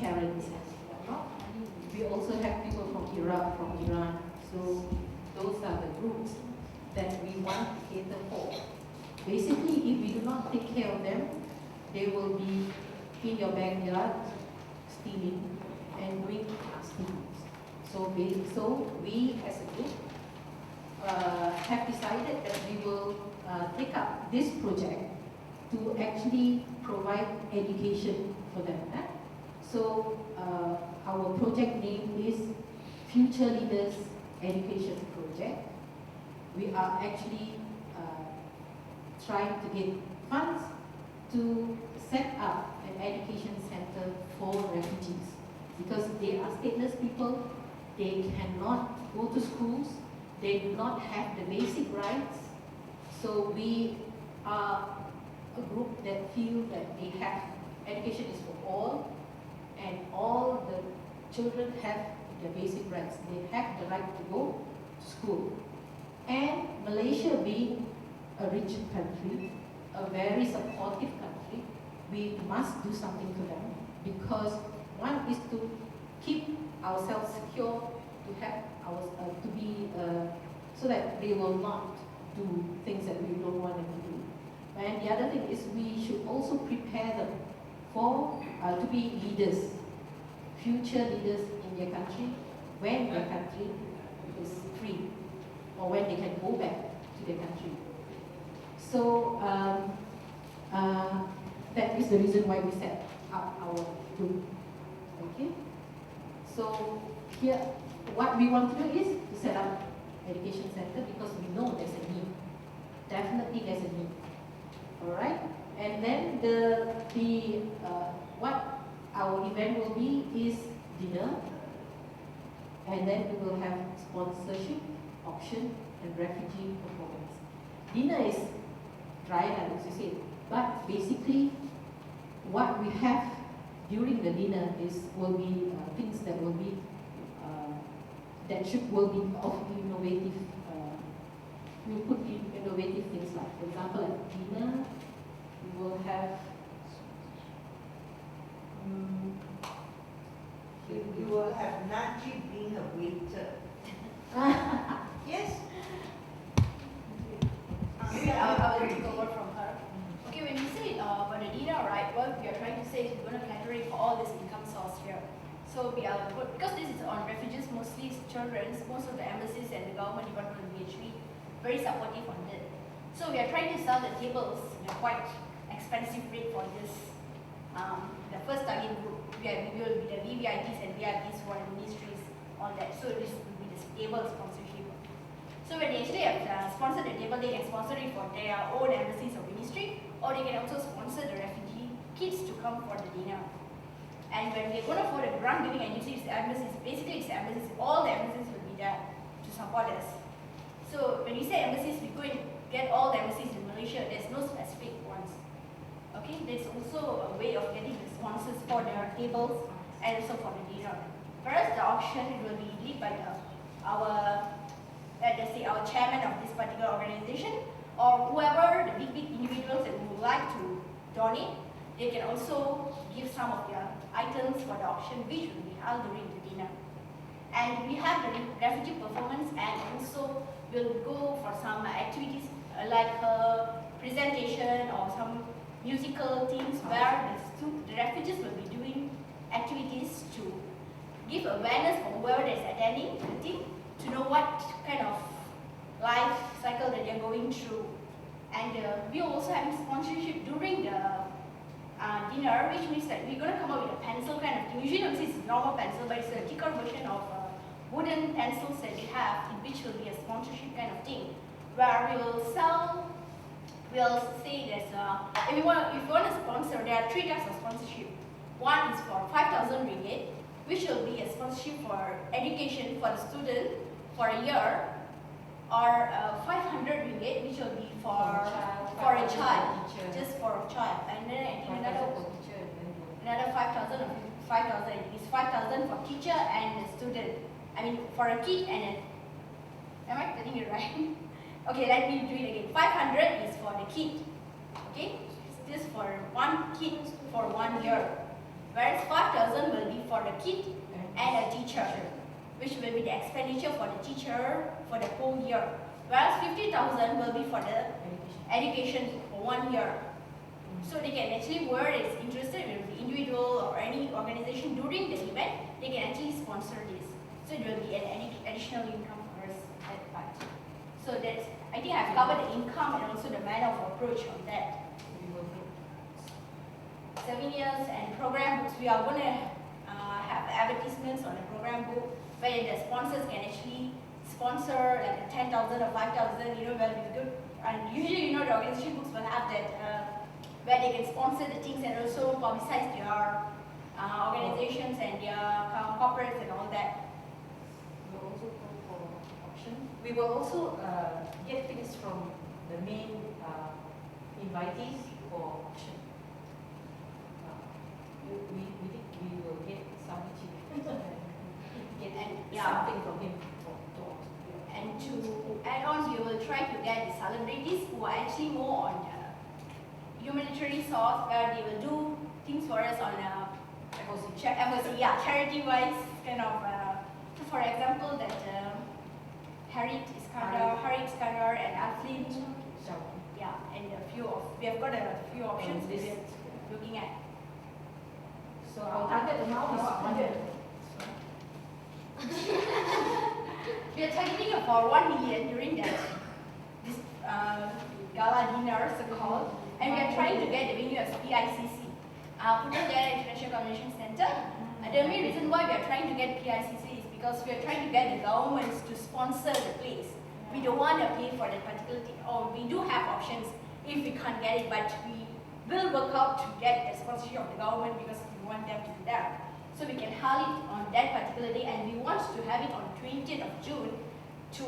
Karens and whatnot. We also have people from Iraq, from Iran. So those are the groups that we want to cater for. Basically, if we do not take care of them, they will be in your backyard stealing and doing nasty things. So we as a group have decided that we will take up this project to actually provide education for them. So our project name is Future Leaders Education Project. We are actually trying to get funds to set up an education center for refugees because they are stateless people, they cannot go to schools, they do not have the basic rights. So we are a group that feel that they have education is for all, and all the children have their basic rights. They have the right to go to school. And Malaysia being a rich country, a very supportive country, we must do something for them because one is to keep ourselves secure, to have to be so that they will not do things that we don't want them to do. And the other thing is we should also prepare them for to be leaders, future leaders in their country when their country is free or when they can go back to their country. So that is the reason why we set up our group. Okay. So here, what we want to do is to set up education center because we know there's a need. Definitely, there's a need. All right. And then what our event will be is dinner, and then we will have sponsorship, auction, and refugee performance. Dinner is dry lunch, as you said, but basically what we have during the dinner will be things that will be will be of innovative. We put in innovative things like, for example, at dinner we will have. You will have Najib being a waiter. Yes. Maybe I will take over from her. Okay, when you say about the dinner, right, what we are trying to say is we're going to cater it for all this income source here. So we are because this is on refugees, mostly children, most of the embassies and the government department will be actually very supportive on it. So we are trying to sell the tables in a quite expensive rate for this. The first target group, we will be the VVIPs and VIPs for the ministries, all that. So this will be the table sponsorship. So when they actually have sponsored the table, they can sponsor it for their own embassies or ministry, or they can also sponsor the refugee kids to come for the dinner. And when we're going to for the grant giving agencies, embassies, basically it's embassies, all the embassies will be there to support us. So when you say embassies, we go and get all the embassies in Malaysia, there's no specific ones. Okay, there's also a way of getting the sponsors for their tables and also for the dinner. Whereas the auction, it will be led by our chairman of this particular organization, or whoever the big individuals that would like to donate. They can also give some of their items for the auction, which will be held during the dinner. And we have the refugee performance, and also we'll go for some activities like presentation or some musical things where the refugees will be doing activities to give awareness for whoever is attending the thing, to know what kind of life cycle that they're going through. And we also have sponsorship during the dinner, which means that we're going to come up with a pencil kind of thing. Usually it's a normal pencil, but it's a thicker version of wooden pencils that we have, which will be a sponsorship kind of thing, where we'll say there's if you want to sponsor, there are 3 types of sponsorship. One is for 5,000 ringgit, which will be a sponsorship for education for the student for a year, or 500 ringgit, which will be for a child, just for a child, and then I think another 5,000 or 5,000 is 5,000 for teacher and the student. I mean for a kid and am I getting it right? Okay, let me do it again. 500 is for the kid. Okay, it's just for one kid for 1 year. whereas 5,000 will be for the kid and a teacher, which will be the expenditure for the teacher for the whole year. Whereas 50,000 will be for the education for 1 year. So they can actually, whoever is interested, whether it be individual or any organization during the event, they can actually sponsor this. So it will be an additional income for us at that part. So that's, I think I've covered the income and also the manner of approach on that. Seminars and program books, we are going to have advertisements on the program book where the sponsors can actually sponsor like a 10,000 or 5,000, you know, well, it's good. And usually, you know, the organization books will have that where they can sponsor the things and also publicize their organizations and their corporates and all that. We'll also go for auction. We will also get things from the main invitees for auction. We think we will get some cheap. Get something from him to auction. And to add on, we will try to get the celebrities who are actually more on humanitarian source, where they will do things for us on FOC, charity-wise kind of. So for example, that Harry Iskandar and Athlete, yeah, and we have got a few options we are looking at. So our target amount is 100. We are targeting for 1 million during this gala dinner, so-called, and we are trying to get the venue as PICC, Putrajaya International Convention Center. The main reason why we are trying to get PICC is because we are trying to get the governments to sponsor the place. We don't want to pay for that particular thing, or we do have options if we can't get it, but we will work out to get the sponsorship of the government because we want them to be there. So we can hold it on that particular day, and we want to have it on 20th of June to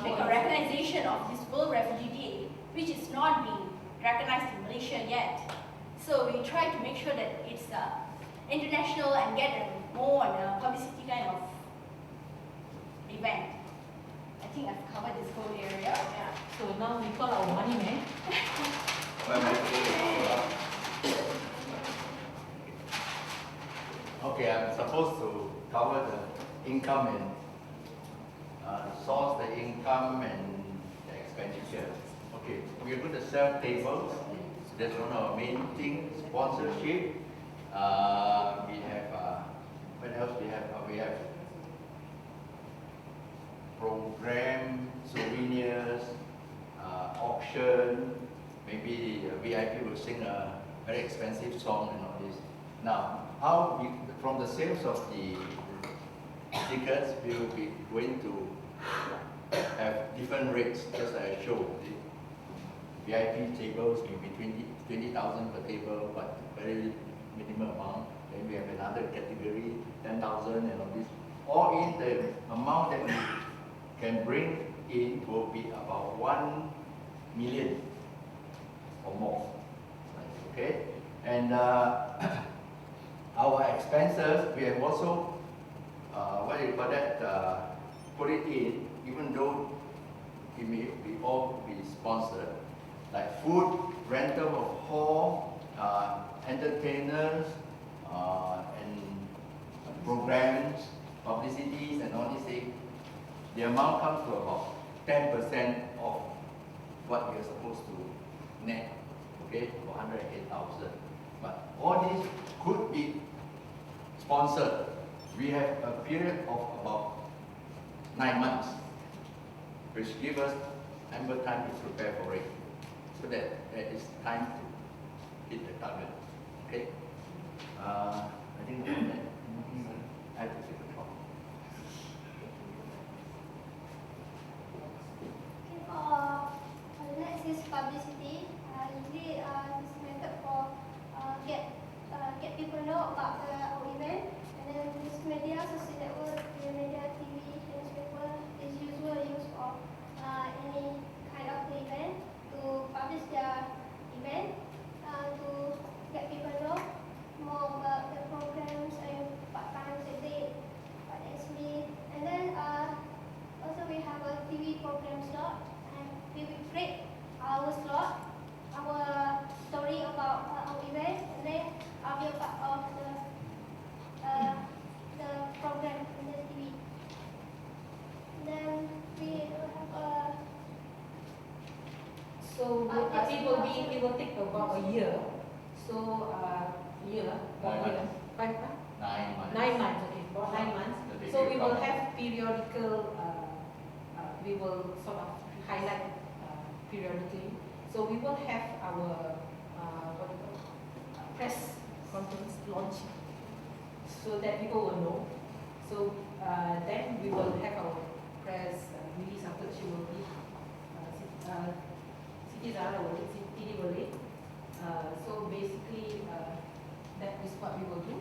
make a recognition of this World Refugee Day, which is not being recognized in Malaysia yet. So we try to make sure that it's international and get a more publicity kind of event. I think I've covered this whole area. Yeah. So now we call our money man. Okay, I'm supposed to cover the income and source the income and the expenditure. Okay, we're going to sell tables. That's one of our main things. Sponsorship. We have what else we have? We have program, souvenirs, auction. Maybe the VIP will sing a very expensive song and all this. Now, how we, from the sales of the tickets, we will be going to have different rates, just like I showed. The VIP tables will be 20,000 per table, but very minimum amount. Then we have another category, 10,000 and all this. All in the amount that we can bring in will be about 1 million or more. Okay? And our expenses, we have also, what do you call that, put it in, even though it may be all be sponsored, like food, rental of hall, entertainers, and programs, publicities, and all these things. The amount comes to about 10% of what we are supposed to net, okay, for 108,000. But all this could be sponsored. We have a period of about 9 months, which gives us ample time to prepare for it, so that there is time to hit the target. Okay? I think that I have to take a talk. Okay, for the next is publicity. Usually this method for get people know about our event, and then this media, social network, media, TV, newspaper is usually used for any kind of event to publish their event, to get people know more about the programs and what times they did, what actually, and then also we have a TV program slot, and we will create our slot, our story about our event, and then we are part of it will take about a year. So, year, about 9 year, months. 5 months? 9 months. 9 months, okay, about 9 months. The baby So we will come. have periodical, we will sort of highlight periodically. So we will have our, what do you call it? Press conference launch, so that people will know. So then we will have our press release after she will be, Siti Zara will lead, Siti will lead. So basically, that is what we will do.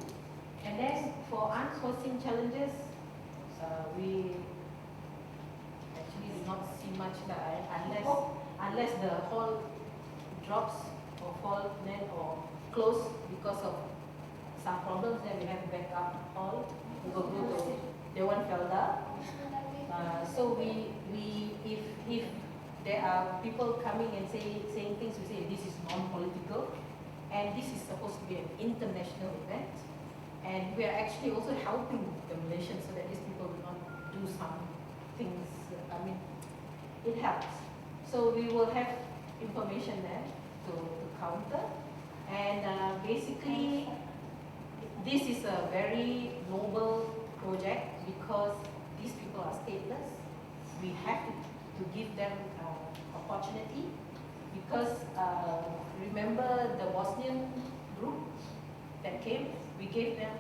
And then for unforeseen challenges, we actually do not see much that unless the hall drops or fall then or close because of some problems, then we have backup hall. We will go to Dewan Felda. So if there are people coming and saying things, we say this is non-political, and this is supposed to be an international event, and we are actually also helping the Malaysians so that these people do not do some things. I mean, it helps. So we will have information there to counter, and basically, this is a very noble project because these people are stateless. We have to give them opportunity because remember the Bosnian group that came, we gave them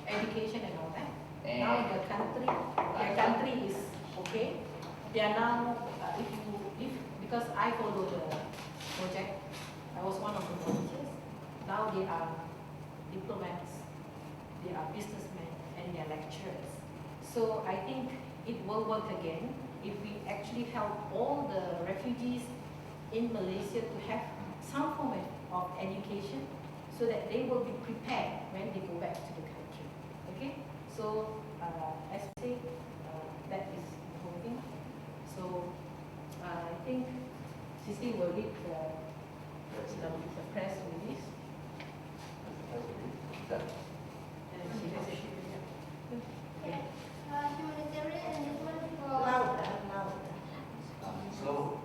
education and all that. Now their country is okay. They are now, because I follow the project, I was one of the volunteers. Now they are diplomats, they are businessmen, and they are lecturers. So I think it will work again if we actually help all the refugees in Malaysia to have some form of education so that they will be prepared when they go back to the country. Okay? So, as I say, that is the whole thing. So, I think Sisi will lead the press release. And she has it. Okay. Humanitarian engagement for Louder, louder. Slow.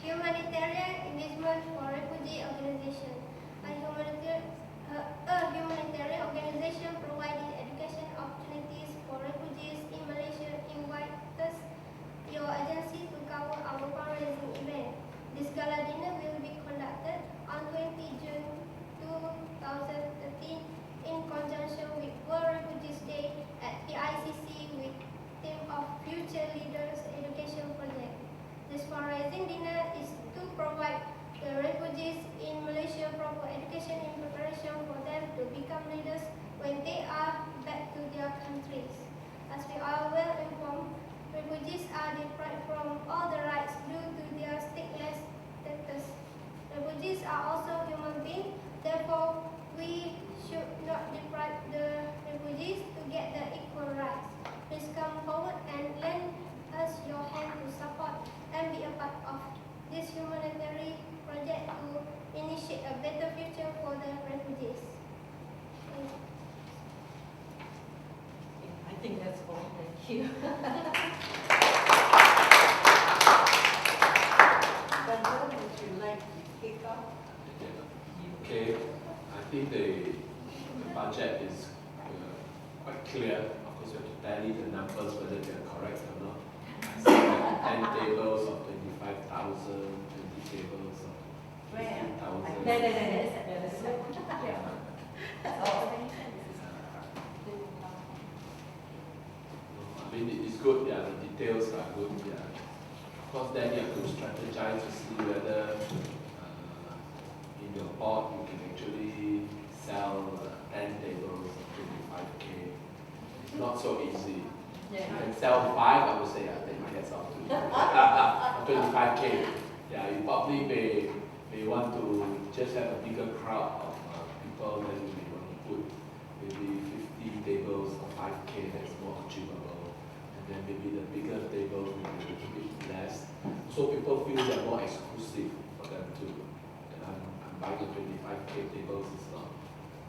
humanitarian engagement for refugee organization. A humanitarian organization providing education opportunities for refugees in Malaysia invites your agency to cover our fundraising event. This gala dinner will be conducted on 20 June 2013 in conjunction with World Refugees Day at PICC with theme of Future Leaders Education Project. This fundraising dinner is to provide the refugees in Malaysia proper education in preparation for them to become leaders when they are back to their countries. As we are well informed, refugees are deprived from all the rights due to their stateless status. Refugees are also human beings, therefore we should not deprive the refugees to get the equal rights. Please come forward and lend us your hand to support and be a part of this humanitarian project to initiate a better future for the refugees. Thank you. I think that's all. Thank you. But would you like to kick off? Okay, I think the budget is quite clear. Of course, you have to tally the numbers whether they are correct or not. I see that 10 tables of 25,000, 20 tables of Where? 15,000. Yeah. I mean, it's good, yeah, the details are good, yeah. Of course, then you have to strategize to see whether in your board you can actually sell 10 tables of 25K. It's not so easy. You can sell 5, I would say, I think my head's off to you. 25K. Yeah, you probably may want to just have a bigger crowd of people, then you may want to put maybe 50 tables of 5K that's more achievable. And then maybe the bigger tables will be a little bit less. So people feel they're more exclusive for them too. And I'm buying the 25K tables, it's not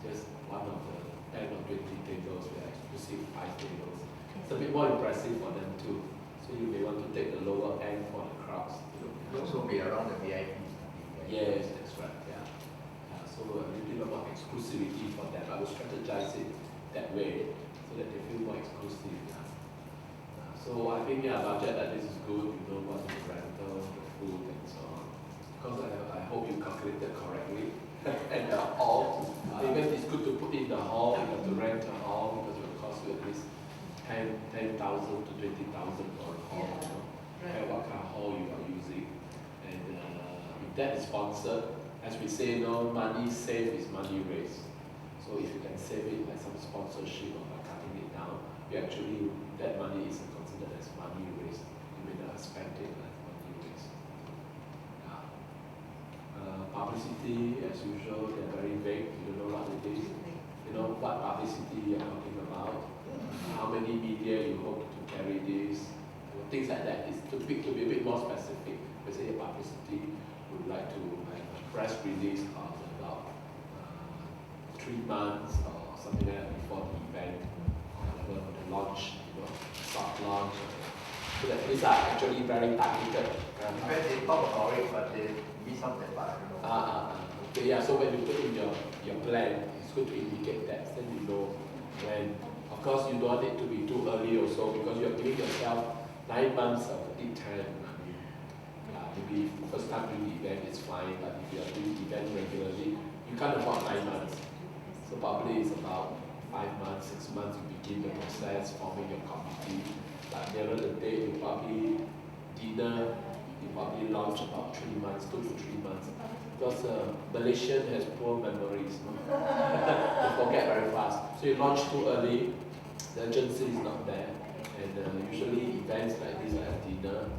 just one of the 10 or 20 tables, we are exclusive 5 tables. It's a bit more impressive for them too. So you may want to take the lower end for the crowds. It also be around the VIPs. Yes, that's right. Yeah. So a little bit more exclusivity for them. I will strategize it that way so that they feel more exclusive. Yeah. So I think budget like this is good. You know what the rental, the food, and so on. Because I hope you calculated correctly. And the hall, even it's good to put in the hall. You have to rent a hall because it will cost you at least 10,000 to 20,000 for a hall. You know, and what kind of hall you are using. And if that is sponsored, as we say, no money saved is money raised. So if you can save it like some sponsorship or by cutting it down, you actually that money is considered as money raised. You may not spend it as money raised. Publicity, as usual, they're very vague. You don't know what it is. You know what publicity you're talking about. How many media you hope to carry this. Things like that. It's to be a bit more specific. We say publicity would like to have a press release of about 3 months or something like that before the event, or the launch, soft launch. So that these are actually very targeted. In fact, they talk about it, but they miss out that part. Okay, yeah. So when you put in your plan, it's good to indicate that, then you know when. Of course, you don't want it to be too early also because you're giving yourself 9 months of lead time. Maybe first time doing the event is fine, but if you are doing the event regularly, you can't afford 9 months. So probably it's about 5 months, 6 months you begin the process, forming your committee. But nearer the date, you probably you probably launch about 3 months, 2 to 3 months. Because Malaysian has poor memories. They forget very fast. So you launch too early, the urgency is not there. And usually events like this, like dinner,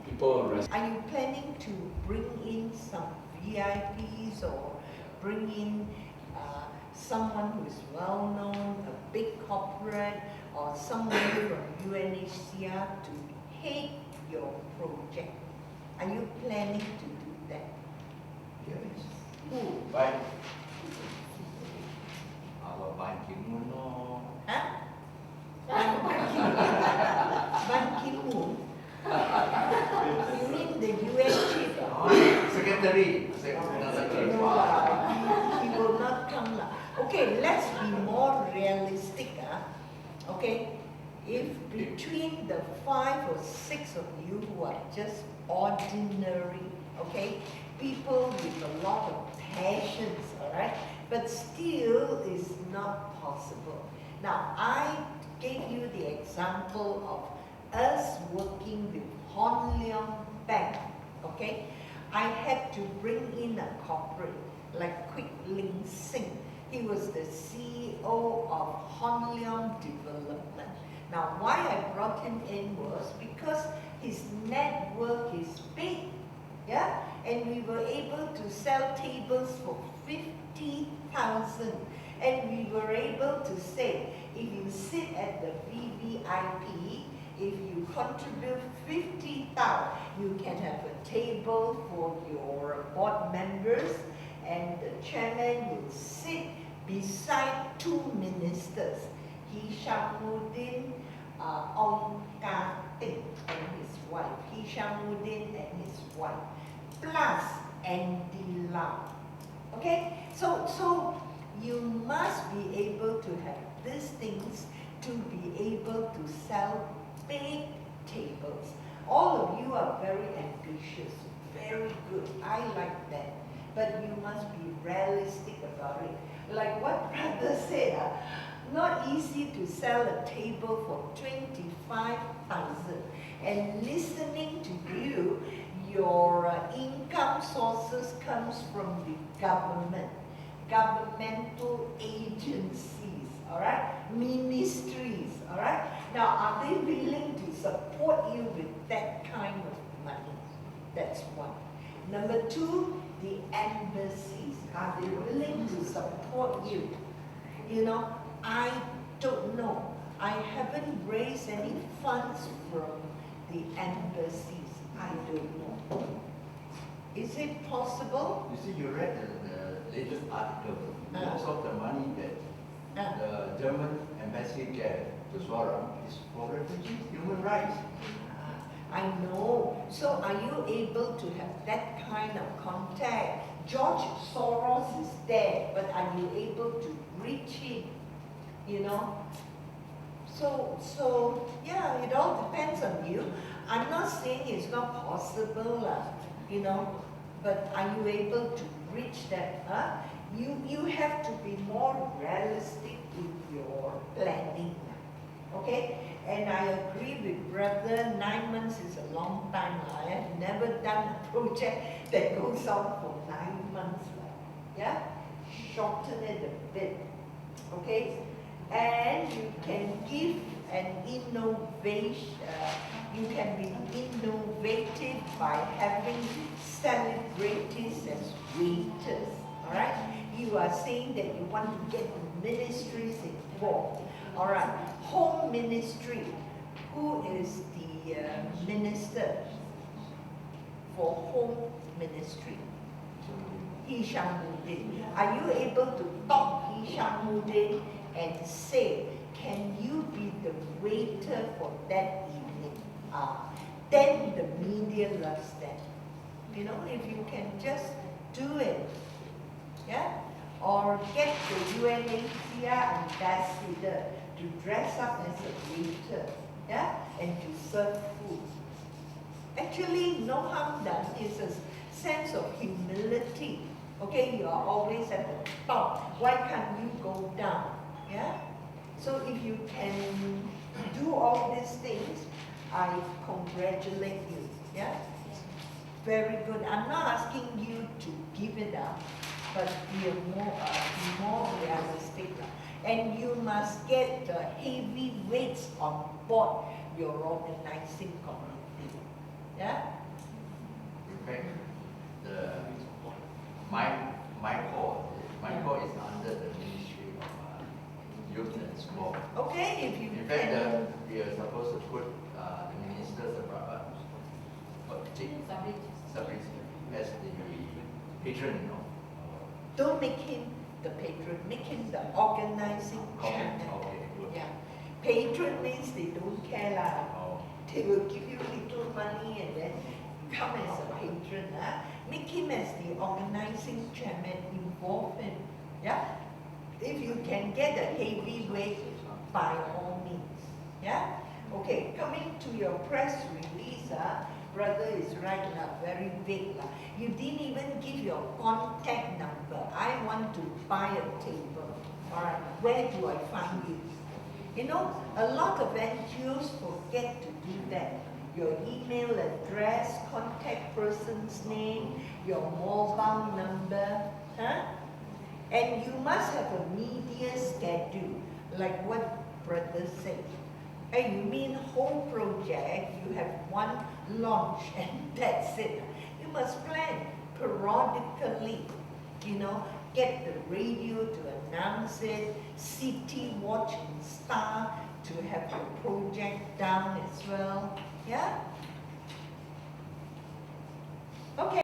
people are Are you planning to bring in some VIPs or bring in someone who is well known, a big corporate, or someone from UNHCR to head your project? Are you planning to do that? Yes. Who? By our Ban Ki-moon, no. Huh? Ban Ki-moon? You mean the UN chief? Secretary. He will not come now. Okay, let's be more realistic. Okay, if between the 5 or 6 of you who are just ordinary, okay, people with a lot of passions, all right, but still is not possible. Now, I gave you the example of us working with Hon Leong Bank, okay? I had to bring in a corporate like Quick Ling Sing. He was the CEO of Hon Leong Development. Now, why I brought him in was because his network is big, yeah? And we were able to sell tables for 50,000. And we were able to say, if you sit at the VVIP, if you contribute 50,000, you can have a table for your board members, and the chairman will sit beside 2 ministers, Hishamuddin Ong Ka Ting and his wife, Hishamuddin and his wife, plus Andy Lau. Okay, so you must be able to have these things to be able to sell big tables. All of you are very ambitious, very good. I like that. But you must be realistic about it. Like what brother said, not easy to sell a table for 25,000. And listening to you, your income sources comes from the government, governmental agencies, all right, ministries, all right. Now, are they willing to support you with that kind of money? That's one. Number 2, the embassies. Are they willing to support you? You know, I don't know. I haven't raised any funds from the embassies. I don't know. Is it possible? You see, you read the latest article. Most of the money that the German embassy gave to Swaram is for refugees, human rights. I know. So are you able to have that kind of contact? George Soros is there, but are you able to reach him? You know? So yeah, it all depends on you. I'm not saying it's not possible, you know, but are you able to reach that? Huh? You have to be more realistic in your planning. Okay? And I agree with brother, 9 months is a long time. I have never done a project that goes on for 9 months. Yeah? Shorten it a bit. Okay? And you can give an innovation, you can be innovative by having celebrities as waiters. Alright? You are saying that you want to get the ministries involved. Alright, home ministry. Who is the minister for home ministry? Hishamuddin. Are you able to talk Hishamuddin and say, can you be the waiter for that evening? Then the media loves that. You know, if you can just do it. Yeah? Or get the UNHCR ambassador to dress up as a waiter, yeah, and to serve food. Actually, no harm done. It's a sense of humility. Okay, you are always at the top. Why can't you go down? Yeah. So if you can do all these things, I congratulate you. Yeah. Very good. I'm not asking you to give it up, but be more realistic. And you must get the heavy weights on board your organizing committee. Yeah? In fact, my call is under the Ministry of Youth and Sport. Okay, if you In fact, can. we are supposed to put the ministers as the patron, you know. Don't make him the patron, make him the organizing chairman. Okay, good. Yeah. Patron means they don't care lah. Oh, They will give you little money and then come as a patron. Make him as the organizing chairman, involve him. Yeah? If you can get a heavyweight, by all means. Yeah? Okay, coming to your press release, brother is right now, very big. You didn't even give your contact number. I want to buy a table. Alright, where do I find you? You know, a lot of NGOs forget to do that. Your email address, contact person's name, your mobile number, huh? And you must have a media schedule, like what brother said. And you mean whole project, you have one launch and that's it. You must plan periodically, you know, get the radio to announce it, City Watch and Star to have your project down as well. Yeah? Okay.